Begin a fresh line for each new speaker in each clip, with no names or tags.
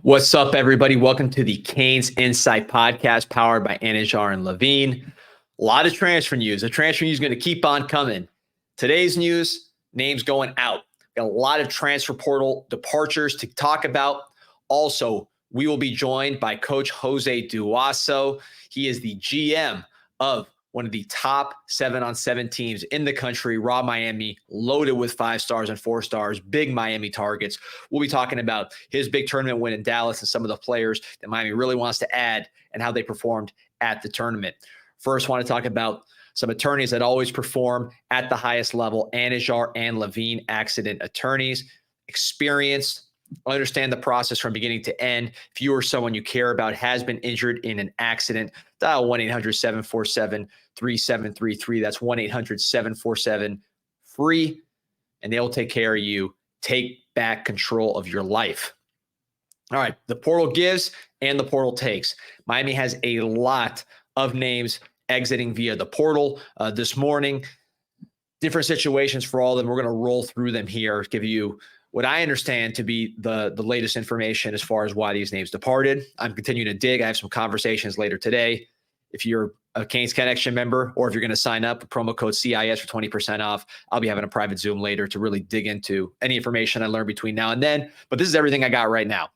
What's up, everybody? Welcome to the CanesInSight podcast powered by Anajar and Levine. A lot of transfer news. The transfer news is going to keep on coming. Today's news, names going out. Got a lot of transfer portal departures to talk about. Also, we will be joined by Coach Jose Duasso. He is the GM of one of the top 7-on-7 teams in the country, Raw Miami, loaded with 5 stars and 4 stars, big Miami targets. We'll be talking about his big tournament win in Dallas and some of the players that Miami really wants to add and how they performed at the tournament. First, I want to talk about some attorneys that always perform at the highest level, Anajar and Levine accident attorneys, experienced, understand the process from beginning to end. If you or someone you care about has been injured in an accident, dial 1-800-747-3733. That's 1-800-747-FREE, and they'll take care of you. Take back control of your life. All right, the portal gives and the portal takes. Miami has a lot of names exiting via the portal this morning. Different situations for all of them. We're going to roll through them here, give you what I understand to be the latest information as far as why these names departed. I'm continuing to dig. I have some conversations later today. If you're a Canes Connection member, or if you're going to sign up with promo code CIS for 20% off, I'll be having a private Zoom later to really dig into any information I learn between now and then. But this is everything I got right now.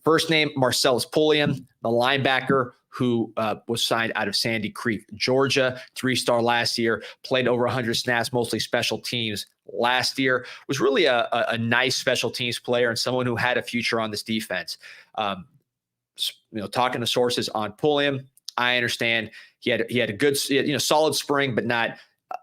First name, Marcellus Pulliam, the linebacker who was signed out of Sandy Creek, Georgia, 3-star last year, played over 100 snaps, mostly special teams last year, was really a nice special teams player and someone who had a future on this defense. Talking to sources on Pulliam, I understand he had a good, solid spring, but not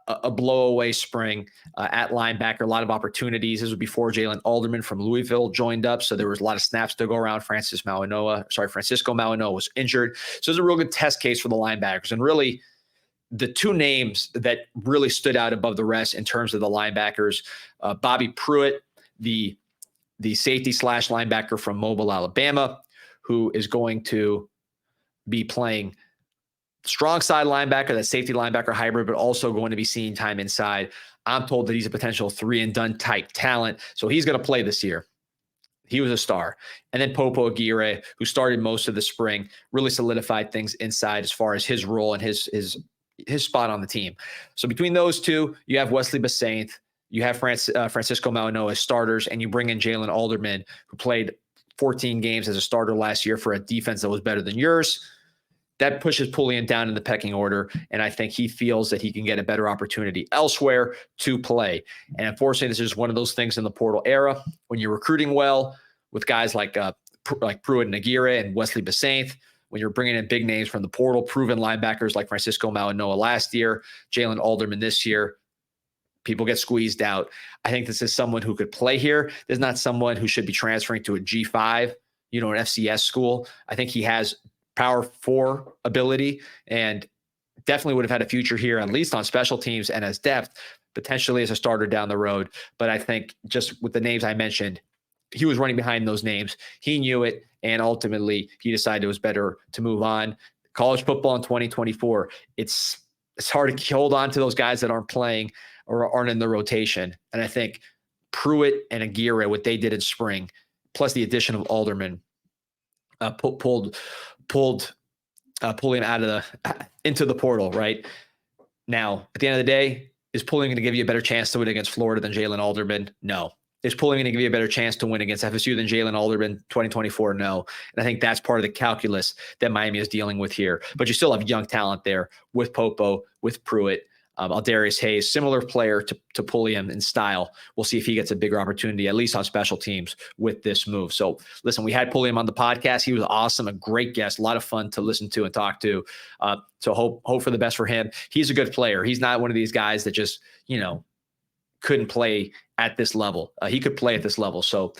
a blowaway spring at linebacker. A lot of opportunities. This was before Jalen Alderman from Louisville joined up, so there was a lot of snaps to go around. Francisco Malinois was injured, so it was a real good test case for the linebackers. And really, the two names that really stood out above the rest in terms of the linebackers, Bobby Pruitt, the safety / linebacker from Mobile, Alabama, who is going to be playing strong side linebacker, that safety linebacker hybrid, but also going to be seeing time inside. I'm told that he's a potential 3-and-done type talent, so he's going to play this year. He was a star. And then Popo Aguirre, who started most of the spring, really solidified things inside as far as his role and his spot on the team. So between those two, you have Wesley Basaint, you have Francisco Malinois as starters, and you bring in Jalen Alderman, who played 14 games as a starter last year for a defense that was better than yours. That pushes Pulliam down in the pecking order, and I think he feels that he can get a better opportunity elsewhere to play. And unfortunately, this is one of those things in the portal era. When you're recruiting well with guys like Pruitt and Aguirre and Wesley Basaint, when you're bringing in big names from the portal, proven linebackers like Francisco Malinois last year, Jalen Alderman this year, people get squeezed out. I think this is someone who could play here. This is not someone who should be transferring to a G5, an FCS school. I think he has Power 4 ability and definitely would have had a future here, at least on special teams and as depth, potentially as a starter down the road. But I think just with the names I mentioned, he was running behind those names. He knew it, and ultimately he decided it was better to move on. College football in 2024, it's hard to hold on to those guys that aren't playing or aren't in the rotation. And I think Pruitt and Aguirre, what they did in spring, plus the addition of Alderman, pulled Pulliam into the portal right now. At the end of the day, is Pulliam going to give you a better chance to win against Florida than Jalen Alderman? No. Is Pulliam going to give you a better chance to win against FSU than Jalen Alderman 2024? No. And I think that's part of the calculus that Miami is dealing with here. But you still have young talent there with Popo, with Pruitt. Aldarius Hayes, similar player to Pulliam in style. We'll see if he gets a bigger opportunity, at least on special teams, with this move. So listen, we had Pulliam on the podcast. He was awesome, a great guest, a lot of fun to listen to and talk to. So hope for the best for him. He's a good player. He's not one of these guys that just, couldn't play at this level. He could play at this level. So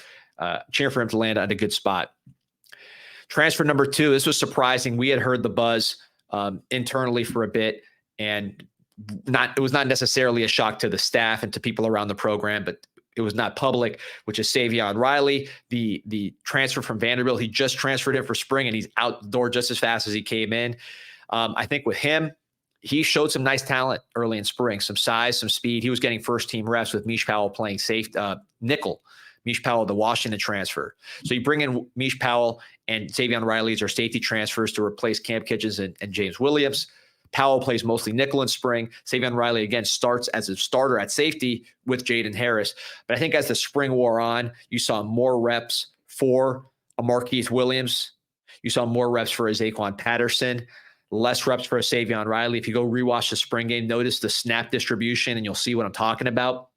cheer for him to land at a good spot. Transfer number 2, this was surprising. We had heard the buzz internally for a bit, and it was not necessarily a shock to the staff and to people around the program, but it was not public, which is Savion Riley, the transfer from Vanderbilt. He just transferred him for spring, and he's out the door just as fast as he came in. I think with him, he showed some nice talent early in spring, some size, some speed. He was getting first-team reps with Mish Powell playing nickel Mish Powell, the Washington transfer. So you bring in Mish Powell and Savion Riley as our safety transfers to replace Cam Kitchens and James Williams. Powell plays mostly nickel in spring. Savion Riley, again, starts as a starter at safety with Jaden Harris. But I think as the spring wore on, you saw more reps for a Marquise Williams. You saw more reps for a Zaquan Patterson, less reps for a Savion Riley. If you go rewatch the spring game, notice the snap distribution, and you'll see what I'm talking about.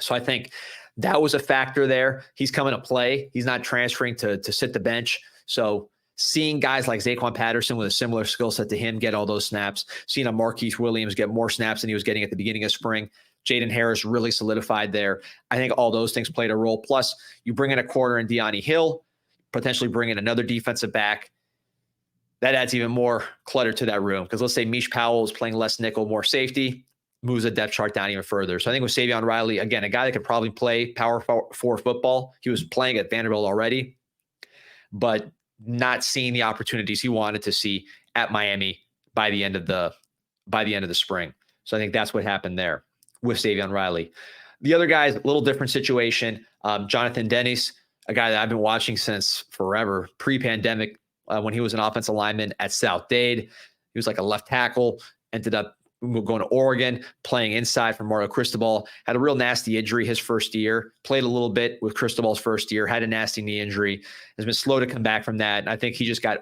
So I think that was a factor there. He's coming to play. He's not transferring to sit the bench. So seeing guys like Zaquan Patterson with a similar skill set to him get all those snaps, seeing a Marquise Williams get more snaps than he was getting at the beginning of spring, Jaden Harris really solidified there. I think all those things played a role. Plus, you bring in a corner in Deani Hill, potentially bring in another defensive back. That adds even more clutter to that room, because let's say Mish Powell is playing less nickel, more safety, moves the depth chart down even further. So I think with Savion Riley, again, a guy that could probably play power four football. He was playing at Vanderbilt already, but not seeing the opportunities he wanted to see at Miami by the end of the spring. So I think that's what happened there with Savion Riley. The other guys, a little different situation. Jonathan Dennis, a guy that I've been watching since forever, pre-pandemic, when he was an offensive lineman at South Dade. He was like a left tackle, ended up going to Oregon, playing inside for Mario Cristobal, had a real nasty injury his first year, played a little bit with Cristobal's first year, had a nasty knee injury, has been slow to come back from that. And I think he just got,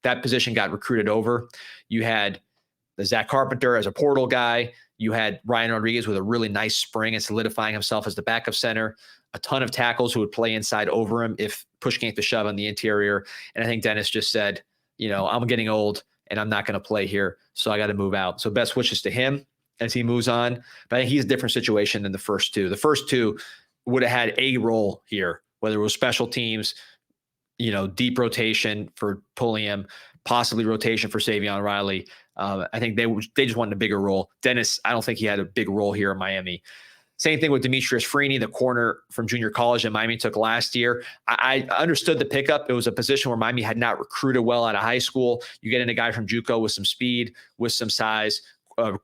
that position got recruited over. You had the Zach Carpenter as a portal guy. You had Ryan Rodriguez with a really nice spring and solidifying himself as the backup center. A ton of tackles who would play inside over him if push came to shove on the interior. And I think Dennis just said, I'm getting old and I'm not going to play here, so I got to move out. So best wishes to him as he moves on. But I think he's a different situation than the first two. The first two would have had a role here, whether it was special teams, deep rotation for Pulliam, possibly rotation for Savion Riley. I think they just wanted a bigger role. Dennis, I don't think he had a big role here in Miami. Same thing with Demetrius Freeney, the corner from junior college that Miami took last year. I understood the pickup. It was a position where Miami had not recruited well out of high school. You get in a guy from JUCO with some speed, with some size,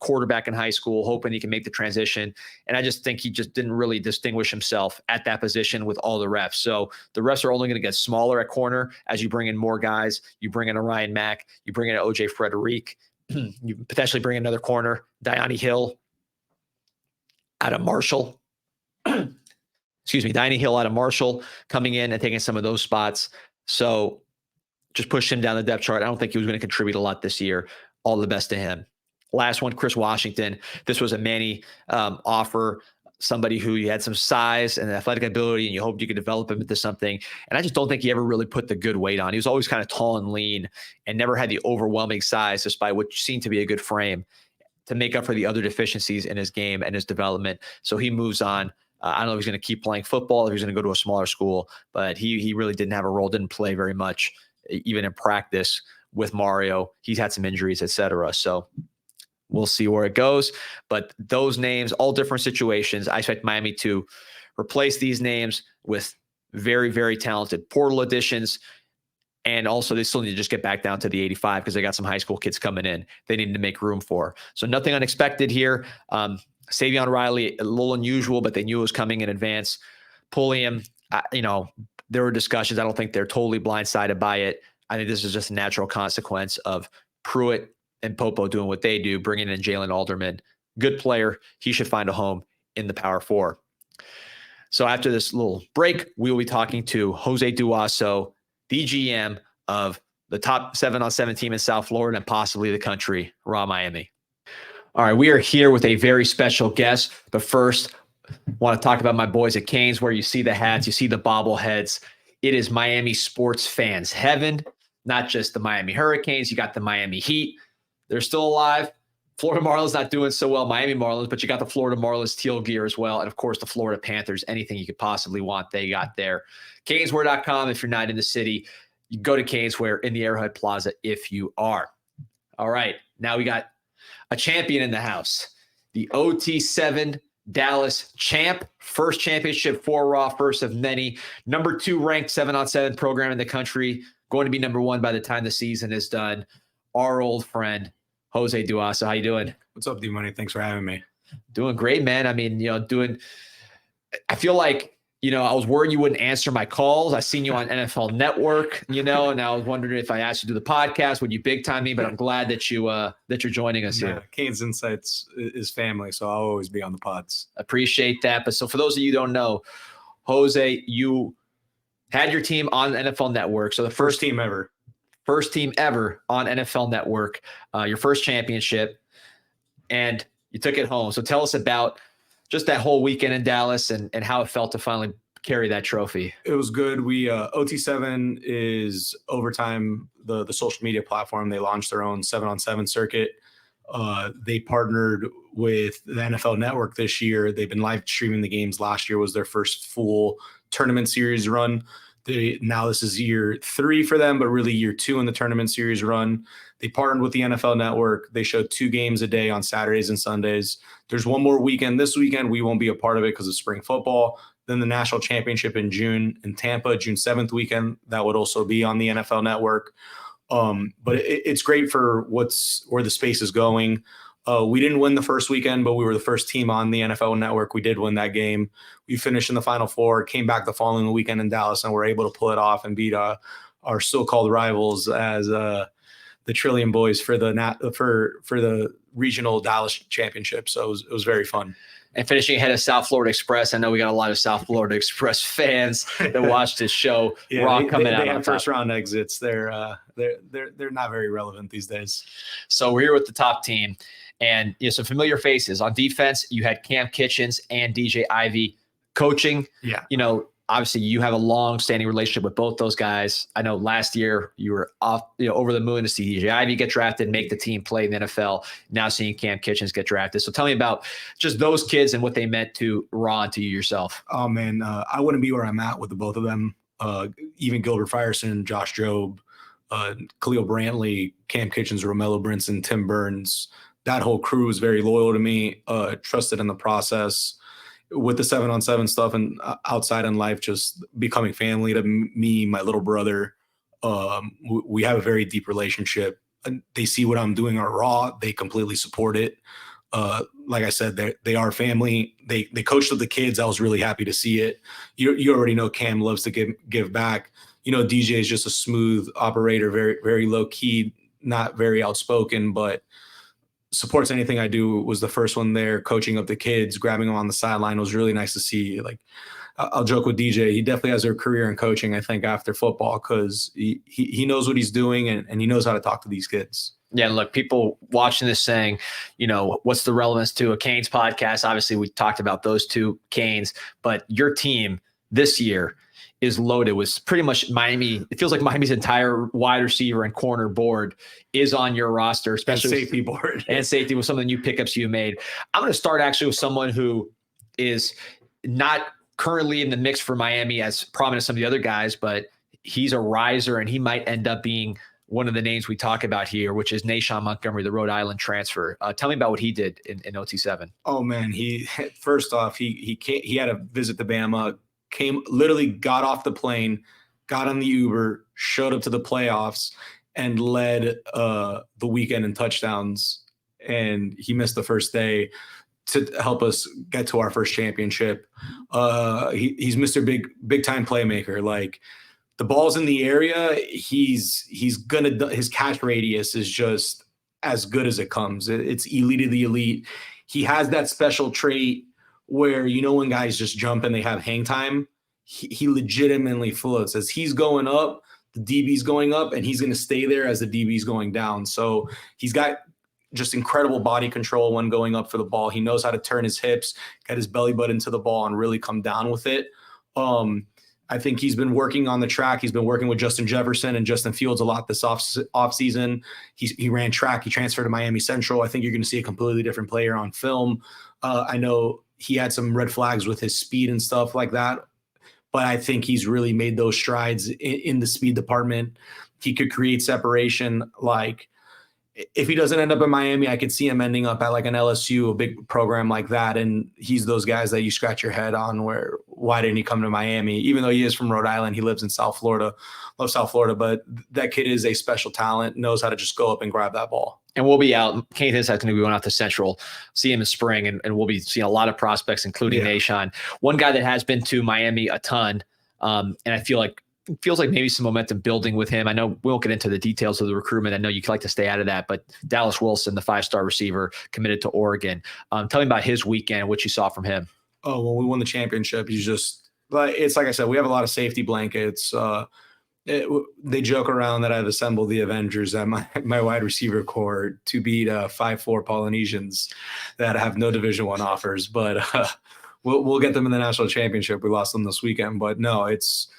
quarterback in high school, hoping he can make the transition. And I just think he just didn't really distinguish himself at that position with all the reps. So the reps are only going to get smaller at corner as you bring in more guys. You bring in a Ryan Mack, you bring in an OJ Frederic, you potentially bring another corner, Deani Hill out of Marshall. Deani Hill out of Marshall coming in and taking some of those spots. So just push him down the depth chart. I don't think he was going to contribute a lot this year. All the best to him. Last one, Chris Washington. This was a Manny offer, somebody who you had some size and athletic ability, and you hoped you could develop him into something. And I just don't think he ever really put the good weight on. He was always kind of tall and lean and never had the overwhelming size, despite what seemed to be a good frame, to make up for the other deficiencies in his game and his development. So he moves on. I don't know if he's going to keep playing football, if he's going to go to a smaller school, but he really didn't have a role, didn't play very much, even in practice with Mario. He's had some injuries, etc. So we'll see where it goes. But those names, all different situations. I expect Miami to replace these names with very, very talented portal additions. And also, they still need to just get back down to the 85 because they got some high school kids coming in they need to make room for. So nothing unexpected here. Savion Riley, a little unusual, but they knew it was coming in advance. Pulliam, there were discussions. I don't think they're totally blindsided by it. I think this is just a natural consequence of Pruitt and Popo doing what they do, bringing in Jalen Alderman. Good player. He should find a home in the Power Four. So after this little break, we will be talking to Jose Duasso, the GM of the top 7-on-7 team in South Florida and possibly the country, Raw Miami. All right, we are here with a very special guest. But first, I want to talk about my boys at Canes, where you see the hats, you see the bobbleheads. It is Miami sports fans' heaven, not just the Miami Hurricanes. You got the Miami Heat. They're still alive. Florida Marlins not doing so well, Miami Marlins, but you got the Florida Marlins teal gear as well. And, of course, the Florida Panthers, anything you could possibly want, they got there. Caneswear.com if you're not in the city. You go to Caneswear in the Arrowhead Plaza if you are. All right, now we got a champion in the house. The OT7 Dallas champ, first championship for Raw, first of many. Number 2 ranked 7-on-7 program in the country, going to be number 1 by the time the season is done. Our old friend, Jose Duasso. How you doing?
What's up, D-Money? Thanks for having me.
Doing great, man. I mean, I feel like I was worried you wouldn't answer my calls. I seen you on NFL Network, and I was wondering if I asked you to do the podcast, would you big time me? But I'm glad that you're joining us here.
CanesInsight is family, so I'll always be on the pods.
Appreciate that. But so for those of you who don't know, Jose, you had your team on NFL Network. So the first team ever on NFL Network, your first championship, and you took it home. So tell us about just that whole weekend in Dallas and how it felt to finally carry that trophy.
It was good. We OT7 is Overtime, the social media platform. They launched their own 7-on-7 circuit. They partnered with the NFL Network this year. They've been live streaming the games. Last year was their first full tournament series run. Now this is year 3 for them, but really year 2 in the tournament series run. They partnered with the NFL Network. They showed 2 games a day on Saturdays and Sundays. There's one more weekend this weekend. We won't be a part of it because of spring football. Then the national championship in June in Tampa, June 7th weekend. That would also be on the NFL Network. But it's great for where the space is going. We didn't win the first weekend, but we were the first team on the NFL Network. We did win that game. We finished in the Final Four, came back the following weekend in Dallas, and were able to pull it off and beat our so-called rivals as the Trillium Boys for the regional Dallas championship. So it was very fun.
And finishing ahead of South Florida Express. I know we got a lot of South Florida Express fans that watch this show.
Yeah,
Raw coming out.
They have
on
first
top.
round exits. They're not very relevant these days.
So we're here with the top team, and some familiar faces on defense. You had Cam Kitchens and DJ Ivey coaching.
Yeah.
Obviously you have a long-standing relationship with both those guys. I know last year you were over the moon to see DJ Ivey get drafted, make the team play in the NFL. Now seeing Cam Kitchens get drafted. So tell me about just those kids and what they meant to Ron, to you yourself.
Oh man, I wouldn't be where I'm at with the both of them. Even Gilbert Frierson, Josh Jobe, Khalil Brantley, Cam Kitchens, Romello Brinson, Tim Burns. That whole crew is very loyal to me, trusted in the process. With the 7-on-7 stuff and outside in life, just becoming family to me, my little brother. We have a very deep relationship. They see what I'm doing on Raw. They completely support it. Like I said, they are family. They coached with the kids. I was really happy to see it. You already know Cam loves to give back. DJ is just a smooth operator, very, very low key, not very outspoken, but supports anything I do. Was the first one there, coaching up the kids, grabbing them on the sideline. It was really nice to see. Like, I'll joke with DJ. He definitely has a career in coaching, I think, after football, because he knows what he's doing and he knows how to talk to these kids.
Yeah, look, people watching this saying, what's the relevance to a Canes podcast? Obviously, we talked about those two Canes, but your team this year is loaded with pretty much Miami. It feels like Miami's entire wide receiver and corner board is on your roster, especially
safety board
and safety with some of the new pickups you made. I'm going to start actually with someone who is not currently in the mix for Miami as prominent as some of the other guys, but he's a riser and he might end up being one of the names we talk about here, which is Nan Montgomery, the Rhode Island transfer. Tell me about what he did in OT7.
Oh man, first off, he had to visit the Bama. Literally got off the plane, got on the Uber, showed up to the playoffs, and led the weekend in touchdowns. And he missed the first day to help us get to our first championship. He's Mr. Big time playmaker. Like, the ball's in the area, his catch radius is just as good as it comes. It's elite of the elite. He has that special trait where, when guys just jump and they have hang time, he legitimately floats. As he's going up, the DB's going up, and he's going to stay there as the DB's going down. So he's got just incredible body control when going up for the ball. He knows how to turn his hips, get his belly button to the ball, and really come down with it. I think he's been working on the track. He's been working with Justin Jefferson and Justin Fields a lot this off season. He ran track. He transferred to Miami Central. I think you're going to see a completely different player on film. I know he had some red flags with his speed and stuff like that, but I think he's really made those strides in the speed department. He could create separation. Like, if he doesn't end up in Miami, I could see him ending up at like an LSU, a big program like that. And he's those guys that you scratch your head on where, why didn't he come to Miami? Even though he is from Rhode Island, he lives in South Florida, loves South Florida, but that kid is a special talent, knows how to just go up and grab that ball.
And we'll be out. Canes Insight's going to be going out to Central, see him in spring, and we'll be seeing a lot of prospects, including Nahshon. One guy that has been to Miami a ton, and I feel like it feels like maybe some momentum building with him. I know we won't get into the details of the recruitment. I know you like to stay out of that, but Dallas Wilson, the 5-star receiver, committed to Oregon. Tell me about his weekend, what you saw from him.
Oh, well, we won the championship. He's just, but it's like I said, we have a lot of safety blankets. They joke around that I've assembled the Avengers at my wide receiver core to beat 5'4" Polynesians that have no Division I offers, but we'll get them in the national championship. We lost them this weekend, but no, it's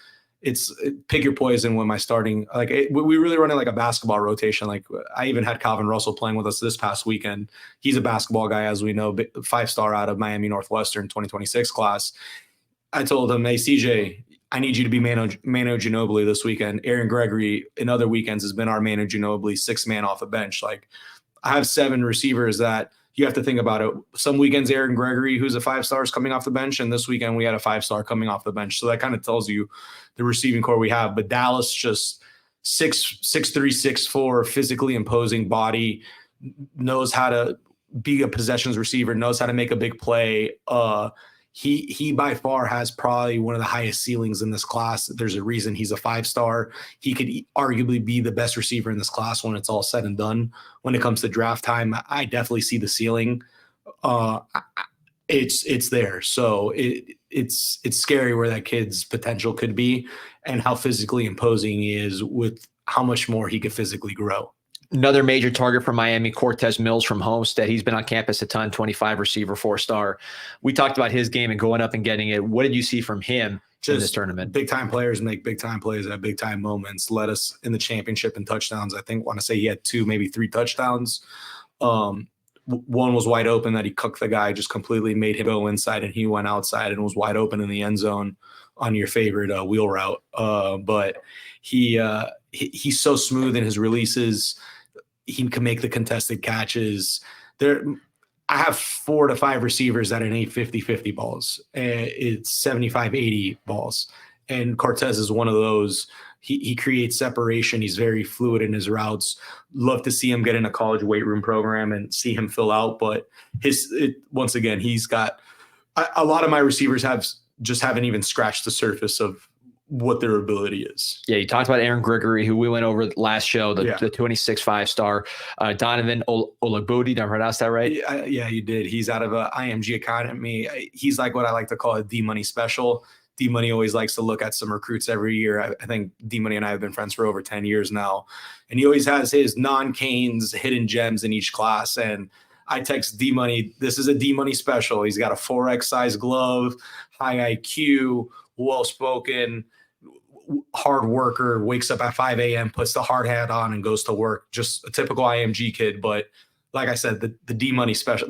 pick your poison when my starting, we really run it like a basketball rotation. Like I even had Calvin Russell playing with us this past weekend. He's a basketball guy, as we know, 5-star out of Miami Northwestern 2026 class. I told him, hey, CJ, I need you to be Mano Ginobili this weekend. Aaron Gregory in other weekends has been our Mano Ginobili, 6-man off the bench. Like I have 7 receivers that you have to think about it. Some weekends, Aaron Gregory, who's a 5-star, is coming off the bench. And this weekend we had a 5-star coming off the bench. So that kind of tells you the receiving core we have. But Dallas, just 6'3", 6'4", physically imposing body, knows how to be a possessions receiver, knows how to make a big play. He by far has probably one of the highest ceilings in this class. There's a reason he's a 5-star. He could arguably be the best receiver in this class when it's all said and done. When it comes to draft time, I definitely see the ceiling. It's there. So it's scary where that kid's potential could be and how physically imposing he is with how much more he could physically grow.
Another major target for Miami, Cortez Mills from Homestead. He's been on campus a ton, 25 receiver, 4-star. We talked about his game and going up and getting it. What did you see from him in this tournament?
Big-time players make big-time plays at big-time moments. Led us in the championship in touchdowns. I want to say he had 2, maybe 3 touchdowns. One was wide open that he cooked the guy, just completely made him go inside, and he went outside and was wide open in the end zone on your favorite wheel route. But he's so smooth in his releases. He can make the contested catches. I have 4 to 5 receivers that ain't 50-50 balls. It's 75-80 balls. And Cortez is one of those. He creates separation. He's very fluid in his routes. Love to see him get in a college weight room program and see him fill out. But once again, he's got a lot of my receivers haven't even scratched the surface of what their ability is. Yeah,
you talked about Aaron Gregory, who we went over last show, the 26 5-star. Donovan Olagbodi, did I pronounce that right?
Yeah, you did. He's out of a IMG Academy. He's like what I like to call a D-Money special. D-Money always likes to look at some recruits every year. I think D-Money and I have been friends for over 10 years now. And he always has his non-Canes hidden gems in each class. And I text D-Money, this is a D-Money special. He's got a 4X size glove, high IQ, well-spoken, hard worker, wakes up at 5 a.m., puts the hard hat on and goes to work. Just a typical IMG kid. But like I said, the D-Money special,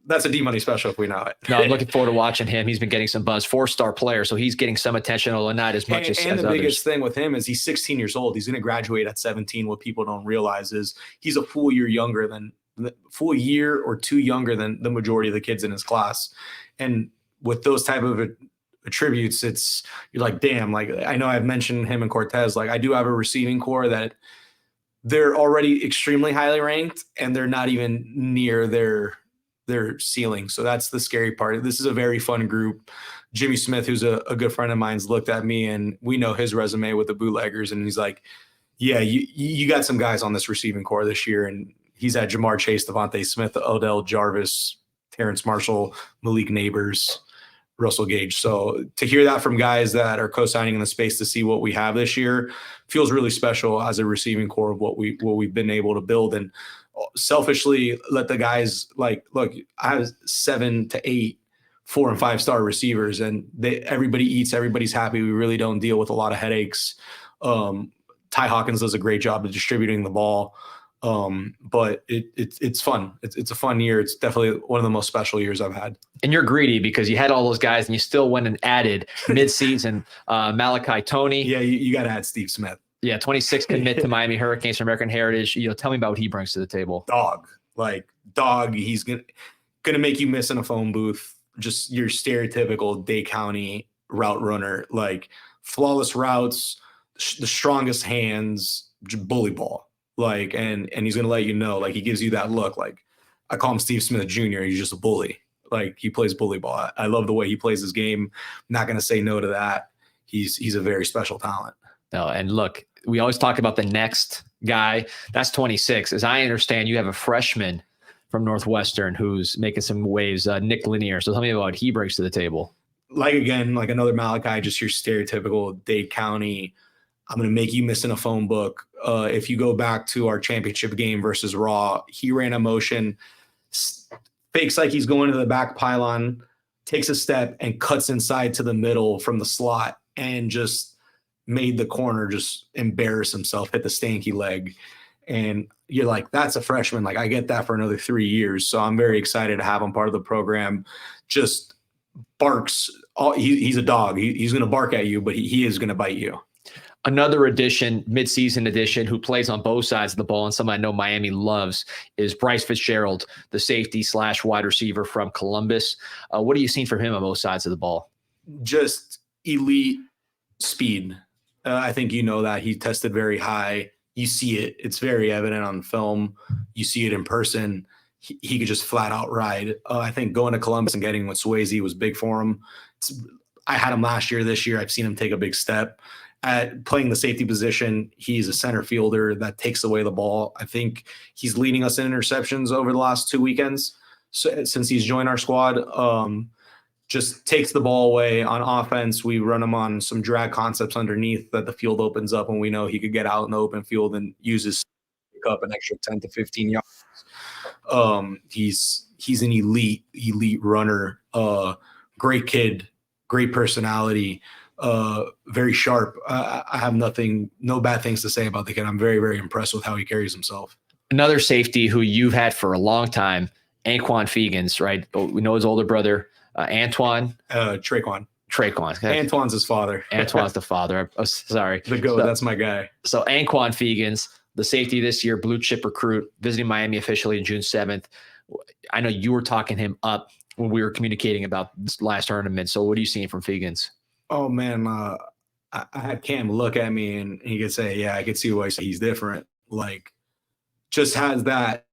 that's a D-Money special if we know it.
No, I'm looking forward to watching him. He's been getting some buzz, 4-star player. So he's getting some attention, although not as much as
the
others.
Biggest thing with him is he's 16 years old. He's going to graduate at 17. What people don't realize is he's a full year or 2 younger than the majority of the kids in his class. And with those type of attributes, you're like, damn, like I know I've mentioned him and Cortez. Like I do have a receiving core that they're already extremely highly ranked and they're not even near their ceiling. So that's the scary part. This is a very fun group. Jimmy Smith, who's a good friend of mine's, looked at me and we know his resume with the bootleggers. And he's like, yeah, you got some guys on this receiving core this year. And he's had Jamar Chase, Devontae Smith, Odell Jarvis, Terrence Marshall, Malik Neighbors, Russell Gage. So to hear that from guys that are co-signing in the space to see what we have this year feels really special as a receiving core of what we've been able to build. And selfishly let the guys look, I have 7 to 8 4 and 5-star receivers and everybody eats, everybody's happy. We really don't deal with a lot of headaches. Ty Hawkins does a great job of distributing the ball. But it's fun. It's a fun year. It's definitely one of the most special years I've had.
And you're greedy because you had all those guys and you still went and added mid-season Malachi Tourney.
Yeah, you got to add Steve Smith.
Yeah, 26 commit to Miami Hurricanes from American Heritage. Tell me about what he brings to the table.
Dog. He's gonna make you miss in a phone booth. Just your stereotypical Day County route runner, like flawless routes, the strongest hands, bully ball. Like, and he's going to let you know, like he gives you that look. Like I call him Steve Smith Jr. He's just a bully. Like he plays bully ball. I love the way he plays his game. I'm not going to say no to that. He's a very special talent.
No, and look, we always talk about the next guy. That's 26. As I understand, you have a freshman from Northwestern who's making some waves, Nick Lanier. So tell me about what he brings to the table.
Like, again, like another Malachi, just your stereotypical Dade County, I'm going to make you miss in a phone book. If you go back to our championship game versus Raw, he ran a motion, fakes like he's going to the back pylon, takes a step and cuts inside to the middle from the slot and just made the corner just embarrass himself, hit the stanky leg. And you're like, that's a freshman. Like I get that for another 3 years. So I'm very excited to have him part of the program. Just barks. He's a dog. He's going to bark at you, but he is going to bite you.
Another addition, midseason addition, who plays on both sides of the ball, and someone I know Miami loves, is Bryce Fitzgerald, the safety / wide receiver from Columbus. What are you seeing from him on both sides of the ball?
Just elite speed. I think you know that. He tested very high. You see it. It's very evident on film. You see it in person. He could just flat out ride. I think going to Columbus and getting with Swayze was big for him. I had him last year. This year, I've seen him take a big step. At playing the safety position, he's a center fielder that takes away the ball. I think he's leading us in interceptions over the last 2 weekends since he's joined our squad. Just takes the ball away on offense. We run him on some drag concepts underneath that the field opens up, and we know he could get out in the open field and use his pick up an extra 10 to 15 yards. He's an elite runner. Great kid, great personality. Very sharp. I have no bad things to say about the kid. I'm very, very impressed with how he carries himself.
Another safety who you've had for a long time, Anquan Fegan's, right? We know his older brother, Antoine.
Traquan.
Okay.
Antoine's his father.
Antoine's the father. Oh, sorry.
The GOAT, that's my guy.
So Anquan Fegan's, the safety this year, blue chip recruit, visiting Miami officially June 7th. I know you were talking him up when we were communicating about this last tournament. So what are you seeing from Fegan's?
Oh, man. I had Cam look at me and he could say, yeah, I could see why he's different. Like, just has that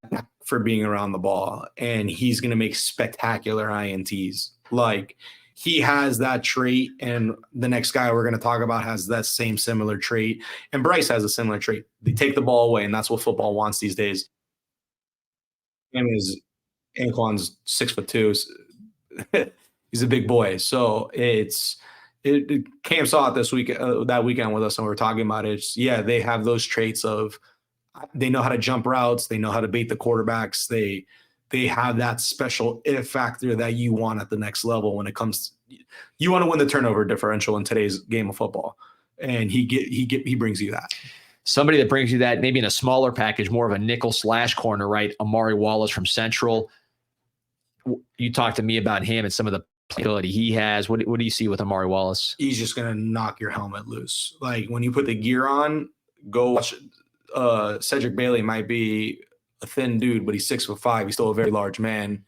for being around the ball. And he's going to make spectacular INTs. Like, he has that trait. And the next guy we're going to talk about has that same similar trait. And Bryce has a similar trait. They take the ball away, and that's what football wants these days. Anquan's 6'2". He's a big boy. So Cam saw it this week, that weekend with us, and we were talking about it. They have those traits of they know how to jump routes, they know how to bait the quarterbacks, they have that special if factor that you want at the next level when it comes. You want to win the turnover differential in today's game of football, and he brings you that.
Somebody that brings you that, maybe in a smaller package, more of a nickel / corner, right? Amari Wallace from Central. You talked to me about him and some of the ability he has. What do you see with Amari Wallace?
He's just going to knock your helmet loose. Like, when you put the gear on, go watch. Cedric Bailey might be a thin dude, but he's 6'5". He's still a very large man.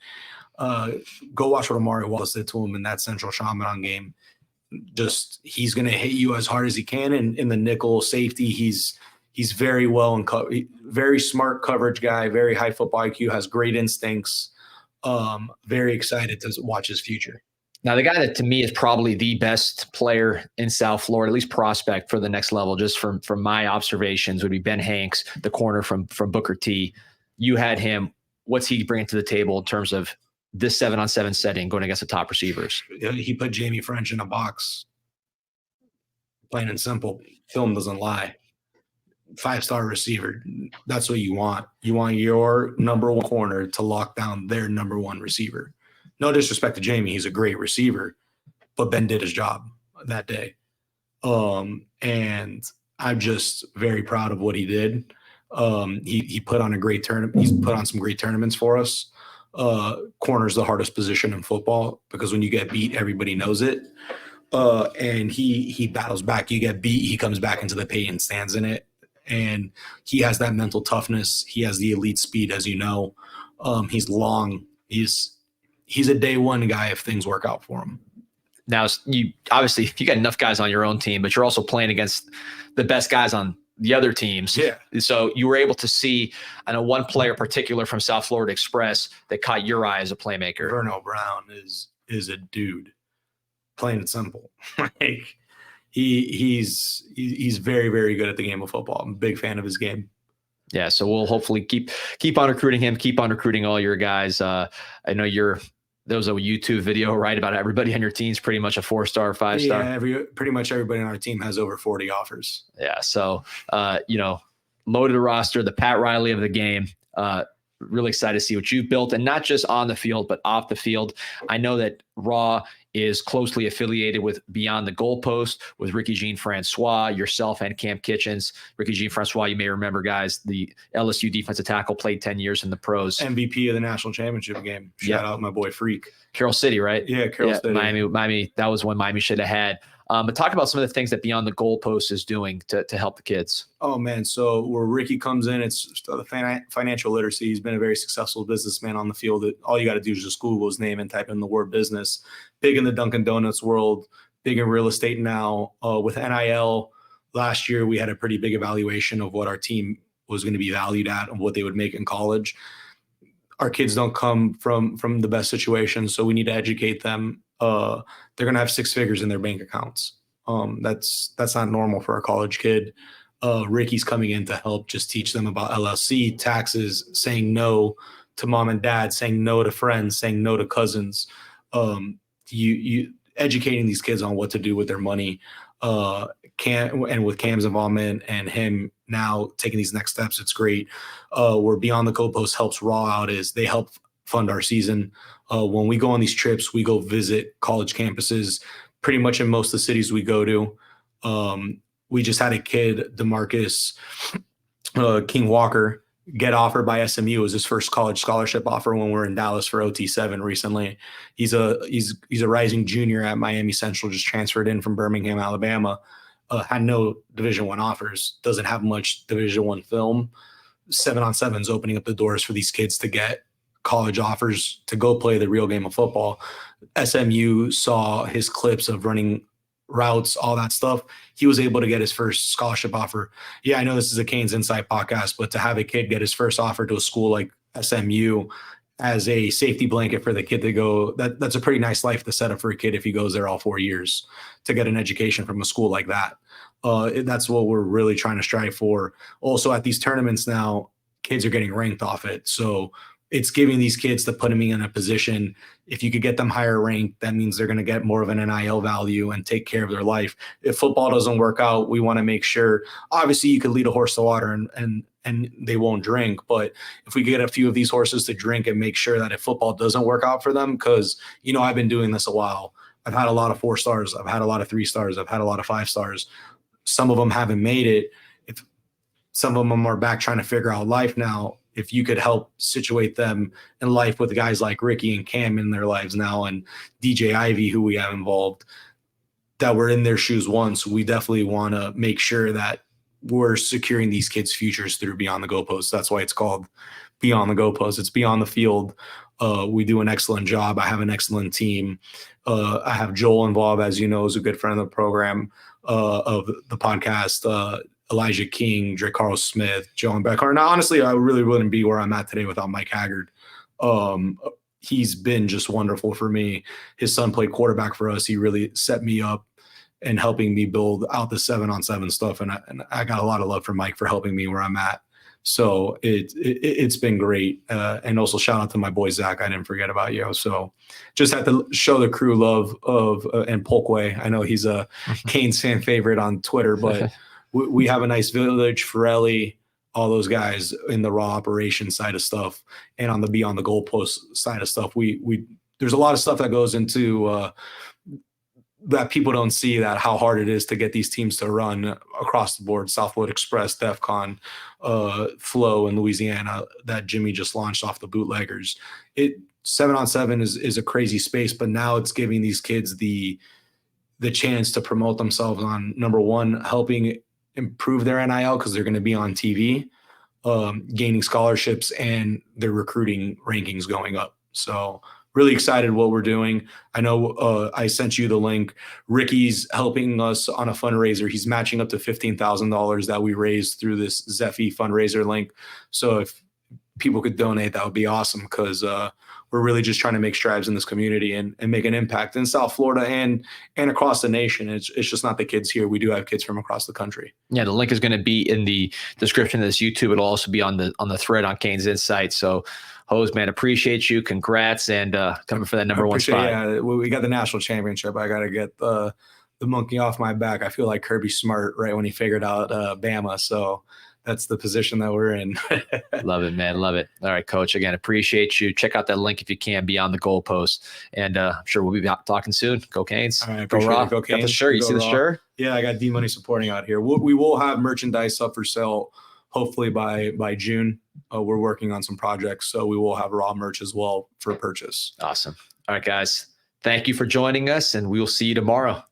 Go watch what Amari Wallace did to him in that Central Chaminade game. Just, he's going to hit you as hard as he can. And in the nickel safety, he's very well and very smart coverage guy, very high football IQ, has great instincts. Very excited to watch his future.
Now, the guy that to me is probably the best player in South Florida, at least prospect for the next level, just from my observations, would be Ben Hanks, the corner from Booker T. You had him. What's he bringing to the table in terms of this 7-on-7 setting going against the top receivers?
He put Jamie French in a box. Plain and simple. Film doesn't lie. 5-star receiver. That's what you want. You want your number one corner to lock down their number one receiver. No disrespect to Jamie. He's a great receiver, but Ben did his job that day. And I'm just very proud of what he did. He put on a great tournament. He's put on some great tournaments for us. Corner's the hardest position in football because when you get beat, everybody knows it. And he battles back. You get beat, he comes back into the paint and stands in it. And he has that mental toughness. He has the elite speed, as you know. He's long. He's a day one guy if things work out for him.
Now, you got enough guys on your own team, but you're also playing against the best guys on the other teams.
Yeah.
So you were able to see, I know, one player particular from South Florida Express that caught your eye as a playmaker.
Verno Brown is a dude, plain and simple. Like he's very, very good at the game of football. I'm a big fan of his game.
Yeah, so we'll hopefully keep on recruiting him, keep on recruiting all your guys. I know there was a YouTube video, right, about everybody on your team's pretty much a 4-star, 5-star.
Yeah, pretty much everybody on our team has over 40 offers.
Yeah, so loaded a roster, the Pat Riley of the game. Really excited to see what you've built, and not just on the field, but off the field. I know that Raw is closely affiliated with Beyond the Goalpost, with Ricky Jean Francois, yourself, and Cam Kitchens. Ricky Jean Francois, you may remember, guys, the LSU defensive tackle, played 10 years in the pros.
MVP of the national championship game. Shout out my boy Freak.
Carroll City, right?
Yeah, Carroll City.
Miami. That was one Miami should have had. But talk about some of the things that Beyond the Goalpost is doing to help the kids.
Oh, man. So where Ricky comes in, it's the financial literacy. He's been a very successful businessman on the field. All you got to do is just Google his name and type in the word business. Big in the Dunkin' Donuts world, big in real estate now. With NIL, last year we had a pretty big evaluation of what our team was going to be valued at and what they would make in college. Our kids don't come from the best situations, so we need to educate them. They're going to have 6 figures in their bank accounts. That's not normal for a college kid. Ricky's coming in to help just teach them about LLC, taxes, saying no to mom and dad, saying no to friends, saying no to cousins. You educating these kids on what to do with their money. And with Cam's involvement and him now taking these next steps, it's great. Where Beyond the Goalpost helps Raw out is they help fund our season. When we go on these trips, we go visit college campuses pretty much in most of the cities we go to. We just had a kid, DeMarcus King Walker, get offered by SMU. It was his first college scholarship offer when we were in Dallas for OT7 recently. He's a rising junior at Miami Central, just transferred in from Birmingham, Alabama. Had no Division I offers, doesn't have much Division I film. 7-on-7 is opening up the doors for these kids to get college offers to go play the real game of football. SMU saw his clips of running routes, all that stuff. He was able to get his first scholarship offer. Yeah, I know this is a CanesInSight podcast, but to have a kid get his first offer to a school like SMU as a safety blanket for the kid to go, that's a pretty nice life to set up for a kid if he goes there all 4 years to get an education from a school like that. That's what we're really trying to strive for. Also, at these tournaments now, kids are getting ranked off it. So it's giving these kids to put them in a position. If you could get them higher ranked, that means they're going to get more of an NIL value and take care of their life. If football doesn't work out, we want to make sure, obviously you could lead a horse to water and they won't drink. But if we get a few of these horses to drink and make sure that if football doesn't work out for them, because, I've been doing this a while. I've had a lot of 4 stars. I've had a lot of 3 stars. I've had a lot of 5 stars. Some of them haven't made it. If some of them are back trying to figure out life now, if you could help situate them in life with guys like Ricky and Cam in their lives now, and DJ Ivy, who we have involved, that were in their shoes once, we definitely want to make sure that we're securing these kids' futures through Beyond the Goalpost. That's why it's called Beyond the Goalpost. It's beyond the field. We do an excellent job. I have an excellent team. I have Joel involved, as you know, is a good friend of the program, of the podcast. Elijah King, Drake Carl Smith, Joe and Becker. Now, honestly, I really wouldn't be where I'm at today without Mike Haggard. He's been just wonderful for me. His son played quarterback for us. He really set me up and helping me build out the 7-on-7 stuff. And I got a lot of love for Mike for helping me where I'm at. So it's been great. And also shout out to my boy, Zach. I didn't forget about you. So just had to show the crew love of and Polkway. I know he's a Canes fan favorite on Twitter, but we have a nice village, Forelli, all those guys in the raw operation side of stuff, and on the Beyond the Goalpost side of stuff. We there's a lot of stuff that goes into that people don't see, that how hard it is to get these teams to run across the board. Southwood Express, DEFCON, Flow in Louisiana that Jimmy just launched off the bootleggers. 7-on-7 is a crazy space, but now it's giving these kids the chance to promote themselves on, number one, helping improve their NIL because they're going to be on TV, gaining scholarships, and their recruiting rankings going up. So really excited what we're doing. I know I sent you the link. Ricky's helping us on a fundraiser. He's matching up to $15,000 that we raised through this Zeffy fundraiser link. So if people could donate, that would be awesome, because we're really just trying to make strides in this community and make an impact in South Florida and across the nation. It's just not the kids here. We do have kids from across the country.
Yeah, the link is going to be in the description of this YouTube. It'll also be on the thread on CanesInSight. So, Jose, man, appreciate you. Congrats, and coming for that number one spot.
Yeah, we got the national championship. I got to get the monkey off my back. I feel like Kirby Smart right when he figured out Bama. So that's the position that we're in.
Love it, man. Love it. All right, Coach. Again, appreciate you. Check out that link if you can, Beyond the Goalpost. And I'm sure we'll be talking soon. Go Canes.
All right,
go Raw.
Go Canes.
Got the shirt. You see the shirt?
Yeah, I got D-Money supporting out here. We will have merchandise up for sale hopefully by June. We're working on some projects, so we will have Raw merch as well for purchase.
Awesome. All right, guys. Thank you for joining us, and we will see you tomorrow.